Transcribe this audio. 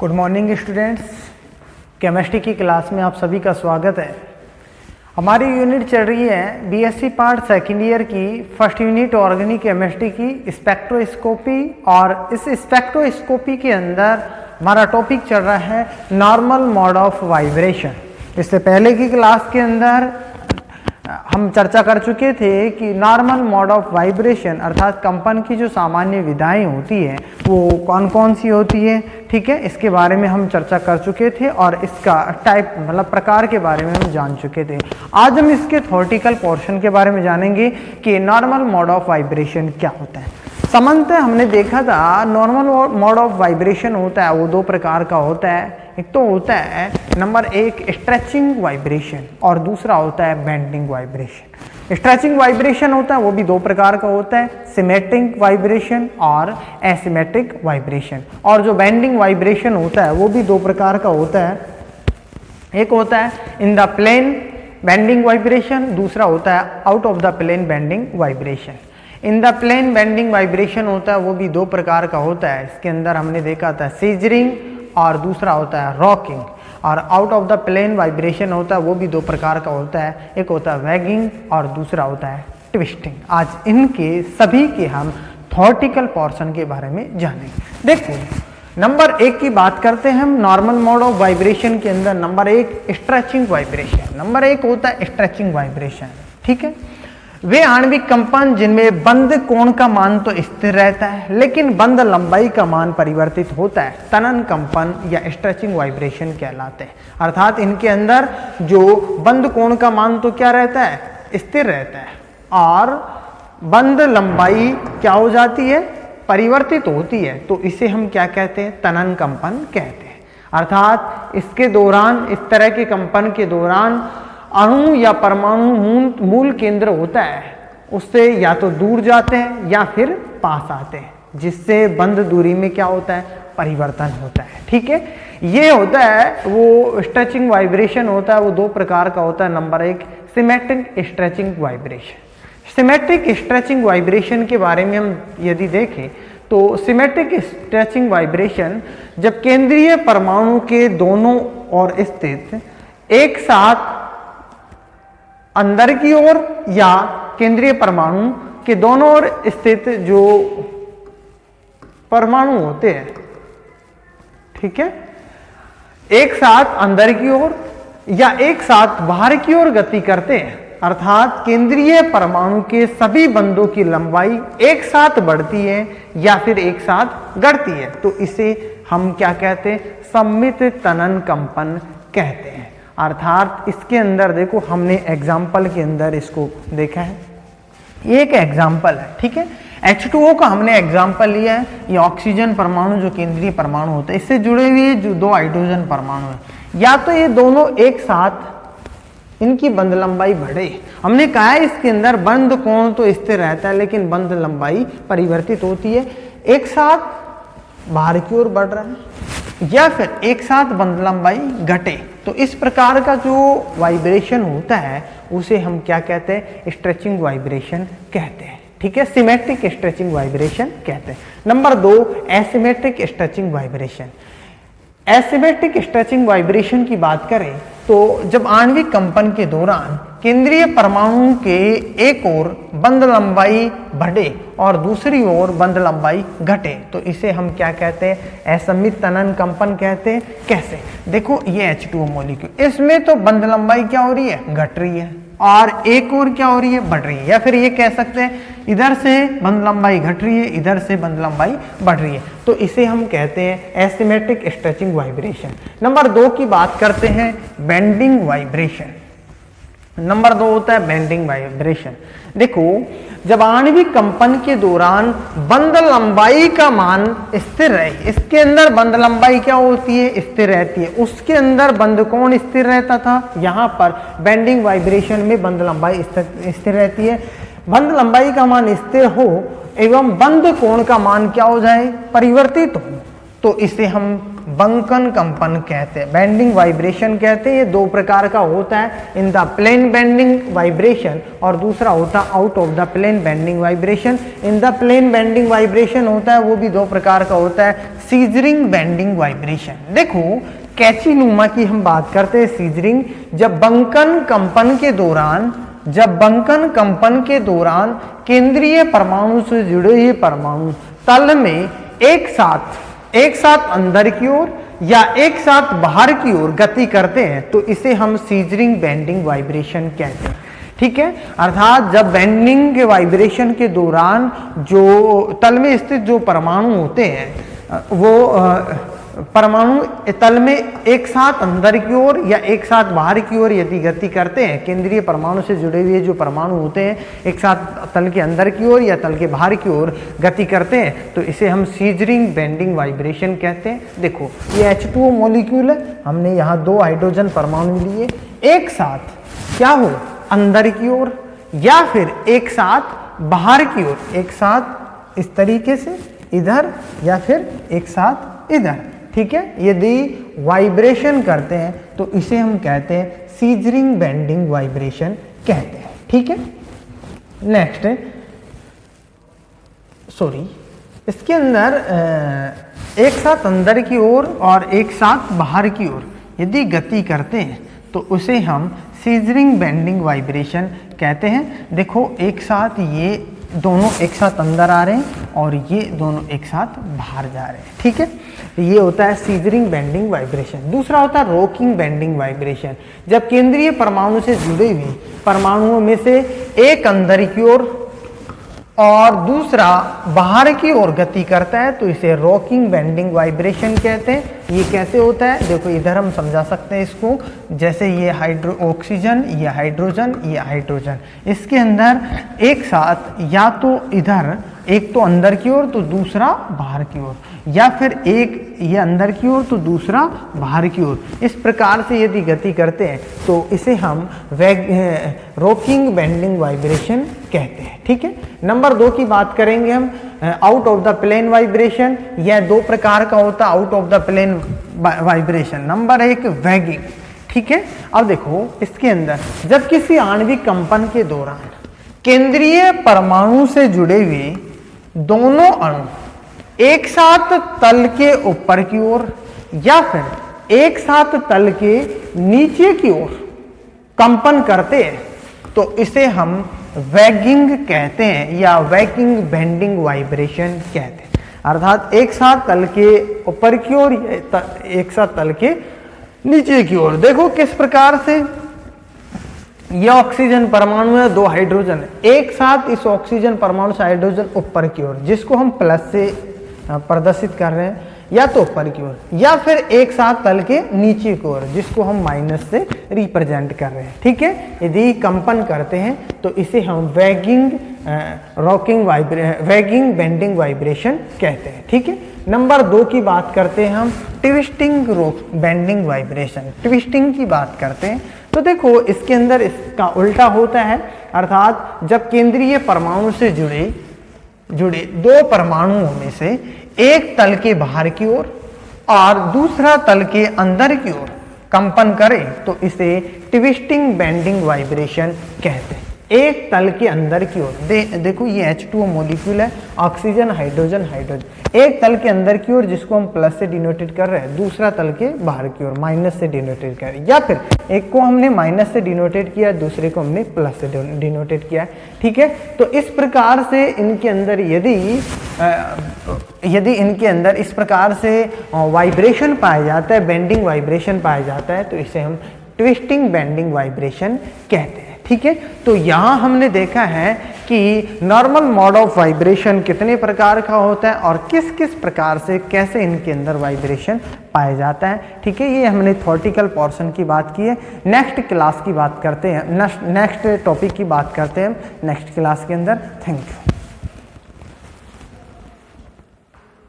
Good morning students, chemistry की class में आप सभी का स्वागत है। हमारी यूनिट चल रही है बीएससी पार्ट सेकेंड ईयर की फर्स्ट यूनिट ऑर्गेनिक केमिस्ट्री की स्पेक्ट्रोस्कोपी। और इस स्पेक्ट्रोस्कोपी के अंदर हमारा टॉपिक चल रहा है नॉर्मल मोड ऑफ वाइब्रेशन। इससे पहले की क्लास के अंदर हम चर्चा कर चुके थे कि नॉर्मल मोड ऑफ वाइब्रेशन अर्थात कंपन की जो सामान्य विधाएं होती है वो कौन कौन सी होती है, ठीक है, इसके बारे में हम चर्चा कर चुके थे और इसका टाइप मतलब प्रकार के बारे में हम जान चुके थे। आज हम इसके थ्योरेटिकल पोर्शन के बारे में जानेंगे कि नॉर्मल मोड ऑफ वाइब्रेशन क्या होता है। सामान्यतः हमने देखा था नॉर्मल मोड ऑफ वाइब्रेशन होता है वो दो प्रकार का होता है। एक तो होता है नंबर एक स्ट्रेचिंग वाइब्रेशन और दूसरा होता है बेंडिंग वाइब्रेशन। स्ट्रेचिंग वाइब्रेशन होता है वो भी दो प्रकार का होता है, सिमेट्रिक वाइब्रेशन और एसिमेट्रिक वाइब्रेशन। और जो बेंडिंग वाइब्रेशन होता है वो भी दो प्रकार का होता है। एक होता है in the plane bending vibration, दूसरा होता है out of the plane bending vibration. In the plane bending vibration होता है वो भी दो प्रकार का होता है। इसके अंदर हमने देखा था सीजरिंग और दूसरा होता है रॉकिंग। और out of the plane vibration होता है वो भी दो प्रकार का होता है, एक होता है वैगिंग और दूसरा होता है ट्विस्टिंग। आज इनके सभी के हम थ्योरेटिकल पोर्शन के बारे में जानेंगे। देखो नंबर एक की बात करते हैं हम नॉर्मल मोड ऑफ वाइब्रेशन के अंदर। नंबर एक स्ट्रेचिंग वाइब्रेशन। नंबर एक होता है स्ट्रेचिंग वाइब्रेशन, ठीक है। वे आणविक कंपन जिनमें बंद कोण का मान तो स्थिर रहता है लेकिन बंद लंबाई का मान परिवर्तित होता है, तनन कंपन या स्ट्रेचिंग वाइब्रेशन कहलाते हैं। अर्थात इनके अंदर जो बंद कोण का मान तो क्या रहता है, स्थिर रहता है, और बंद लंबाई क्या हो जाती है, परिवर्तित होती है। तो इसे हम क्या कहते हैं, तनन कंपन कहते हैं। अर्थात इसके दौरान, इस तरह के कंपन के दौरान अणु या परमाणु मूल केंद्र होता है उससे या तो दूर जाते हैं या फिर पास आते हैं, जिससे बंद दूरी में क्या होता है, परिवर्तन होता है, ठीक है। ये होता है वो स्ट्रेचिंग वाइब्रेशन होता है, वो दो प्रकार का होता है। नंबर एक symmetric stretching vibration. Symmetric stretching vibration के बारे में हम यदि देखें तो सिमेट्रिक स्ट्रेचिंग वाइब्रेशन जब केंद्रीय परमाणु के दोनों ओर स्थित एक साथ अंदर की ओर या केंद्रीय परमाणु के दोनों ओर स्थित जो परमाणु होते हैं, ठीक है, एक साथ अंदर की ओर या एक साथ बाहर की ओर गति करते हैं। अर्थात केंद्रीय परमाणु के सभी बंधों की लंबाई एक साथ बढ़ती है या फिर एक साथ घटती है, तो इसे हम क्या कहते हैं, सममित तनन कंपन कहते हैं। अर्थात इसके अंदर देखो हमने एग्जाम्पल के अंदर इसको देखा है, एक एग्जाम्पल है, ठीक है। H2O का हमने एग्जाम्पल लिया है। ये ऑक्सीजन परमाणु जो केंद्रीय परमाणु होता है इससे जुड़े हुए जो दो हाइड्रोजन परमाणु है, या तो ये दोनों एक साथ इनकी बंध लंबाई बढ़े। हमने कहा है इसके अंदर बंध कोण तो स्थिर रहता है लेकिन बंध लंबाई परिवर्तित होती है, एक साथ बाहर की ओर बढ़ रहा है या फिर एक साथ बंध लंबाई घटे। तो इस प्रकार का जो वाइब्रेशन होता है उसे हम क्या कहते हैं, स्ट्रेचिंग वाइब्रेशन कहते हैं, ठीक है, सिमेट्रिक स्ट्रेचिंग वाइब्रेशन कहते हैं। नंबर दो asymmetric stretching vibration. Asymmetric stretching vibration की बात करें तो जब आणविक कंपन के दौरान केंद्रीय परमाणु के एक ओर बंध लंबाई बढ़े और दूसरी ओर बंध लंबाई घटे तो इसे हम क्या कहते हैं, असममित तनन कंपन कहते हैं। कैसे, देखो ये H2O मॉलिक्यूल, इसमें तो बंध लंबाई क्या हो रही है, घट रही है, और एक और क्या हो रही है, बढ़ रही है। या फिर ये कह सकते हैं इधर से बंध लंबाई घट रही है, इधर से बंध लंबाई बढ़ रही है, तो इसे हम कहते हैं एसिमेट्रिक स्ट्रेचिंग वाइब्रेशन। नंबर दो की बात करते हैं बेंडिंग वाइब्रेशन। नंबर दो होता है बेंडिंग वाइब्रेशन। देखो जब आणविक कंपन के दौरान बंध लंबाई का मान स्थिर रहे, इसके अंदर बंध लंबाई क्या होती है, स्थिर रहती है, उसके अंदर बंध कोण स्थिर रहता था, यहाँ पर बेंडिंग वाइब्रेशन में बंध लंबाई स्थिर रहती है। बंध लंबाई का मान स्थिर हो एवं बंध कोण का मान क्या हो जाए, परिवर्तित हो, तो इसे हम बंकन कंपन कहते हैं, बेंडिंग वाइब्रेशन कहते हैं। ये दो प्रकार का होता है, in the plane bending vibration और दूसरा होता है out of the plane bending vibration. In the plane bending vibration होता है वो भी दो प्रकार का होता है, सीजरिंग बेंडिंग वाइब्रेशन। देखो कैची नुमा की हम बात करते हैं सीजरिंग, जब बंकन कंपन के दौरान केंद्रीय परमाणु से जुड़े हुए परमाणु तल में एक साथ अंदर की ओर या एक साथ बाहर की ओर गति करते हैं तो इसे हम सीजरिंग बेंडिंग वाइब्रेशन कहते हैं। ठीक है, अर्थात जब बेंडिंग के वाइब्रेशन के दौरान जो तल में स्थित जो परमाणु होते हैं वो परमाणु तल में एक साथ अंदर की ओर या एक साथ बाहर की ओर यदि गति करते हैं, केंद्रीय परमाणु से जुड़े हुए जो परमाणु होते हैं एक साथ तल के अंदर की ओर या तल के बाहर की ओर गति करते हैं तो इसे हम सीजरिंग बेंडिंग वाइब्रेशन कहते हैं। देखो ये H2O मॉलिक्यूल है, हमने यहाँ दो हाइड्रोजन परमाणु लिए, एक साथ क्या हो अंदर की ओर या फिर एक साथ बाहर की ओर, एक साथ इस तरीके से इधर या फिर एक साथ इधर। ठीक है, यदि वाइब्रेशन करते हैं तो इसे हम कहते हैं सीजरिंग बेंडिंग वाइब्रेशन कहते हैं। ठीक है, नेक्स्ट इसके अंदर एक साथ अंदर की ओर और एक साथ बाहर की ओर यदि गति करते हैं तो उसे हम सीजरिंग बेंडिंग वाइब्रेशन कहते हैं। देखो एक साथ ये दोनों एक साथ अंदर आ रहे हैं और ये दोनों एक साथ बाहर जा रहे हैं। ठीक है, ये होता है सीजरिंग बेंडिंग वाइब्रेशन। दूसरा होता है रॉकिंग बेंडिंग वाइब्रेशन, जब केंद्रीय परमाणु से जुड़े हुए परमाणुओं में से एक अंदर की ओर और दूसरा बाहर की ओर गति करता है तो इसे रॉकिंग बेंडिंग वाइब्रेशन कहते हैं। ये कैसे होता है, देखो इधर हम समझा सकते हैं इसको, जैसे ये ऑक्सीजन, ये हाइड्रोजन, ये हाइड्रोजन, इसके अंदर एक साथ या तो इधर एक तो अंदर की ओर तो दूसरा बाहर की ओर, या फिर एक ये अंदर की ओर तो दूसरा बाहर की ओर, इस प्रकार से यदि गति करते हैं तो इसे हम रॉकिंग बेंडिंग वाइब्रेशन कहते हैं। ठीक है, नंबर 2 की बात करेंगे हम, out of the plane vibration. यह दो प्रकार का होता है out of the plane vibration. Number 1 wagging. ठीक है, अब देखो इसके अंदर जब किसी आणविक कंपन के दौरान केंद्रीय परमाणु से जुड़े हुए दोनों अणु एक साथ तल के ऊपर की ओर या फिर एक साथ तल के नीचे की ओर कंपन करते हैं तो इसे हम वैगिंग कहते हैं या वैगिंग बेंडिंग वाइब्रेशन कहते हैं। अर्थात एक साथ तल के ऊपर की ओर एक साथ तल के नीचे की ओर। देखो किस प्रकार से यह ऑक्सीजन परमाणु है, 2 हाइड्रोजन है, एक साथ इस ऑक्सीजन परमाणु से हाइड्रोजन ऊपर की ओर जिसको हम प्लस से प्रदर्शित कर रहे हैं, या तो ऊपर की ओर या फिर एक साथ तल के नीचे की ओर जिसको हम माइनस से रिप्रेजेंट कर रहे हैं। ठीक है, यदि कंपन करते हैं तो इसे हम वैगिंग बेंडिंग वाइब्रेशन कहते हैं। ठीक है, नंबर 2 की बात करते हैं हम, ट्विस्टिंग बेंडिंग वाइब्रेशन। ट्विस्टिंग की बात करते हैं तो देखो इसके अंदर इसका उल्टा होता है, अर्थात जब केंद्रीय परमाणु से जुड़े 2 परमाणुओं में से एक तल के बाहर की ओर और दूसरा तल के अंदर की ओर कंपन करे तो इसे ट्विस्टिंग बेंडिंग वाइब्रेशन कहते हैं। एक तल के अंदर की ओर देखो ये H2O मॉलिक्यूल है, ऑक्सीजन हाइड्रोजन हाइड्रोजन, एक तल के अंदर की ओर जिसको हम प्लस से डिनोटेट कर रहे हैं, दूसरा तल के बाहर की ओर माइनस से डिनोटेट कर रहे हैं, या फिर एक को हमने माइनस से डिनोटेट किया दूसरे को हमने प्लस से डिनोटेट किया। ठीक है, तो इस प्रकार से इनके अंदर यदि इनके अंदर इस प्रकार से वाइब्रेशन पाया जाता है, बेंडिंग वाइब्रेशन पाया जाता है तो इसे हम ट्विस्टिंग बेंडिंग वाइब्रेशन कहते हैं। ठीक है, तो यहाँ हमने देखा है कि नॉर्मल मोड ऑफ वाइब्रेशन कितने प्रकार का होता है और किस किस प्रकार से कैसे इनके अंदर वाइब्रेशन पाया जाता है। ठीक है, ये हमने थ्योरेटिकल पोर्शन की बात की है। नेक्स्ट क्लास की बात करते हैं, नेक्स्ट टॉपिक की बात करते हैं नेक्स्ट क्लास के अंदर। Thank you.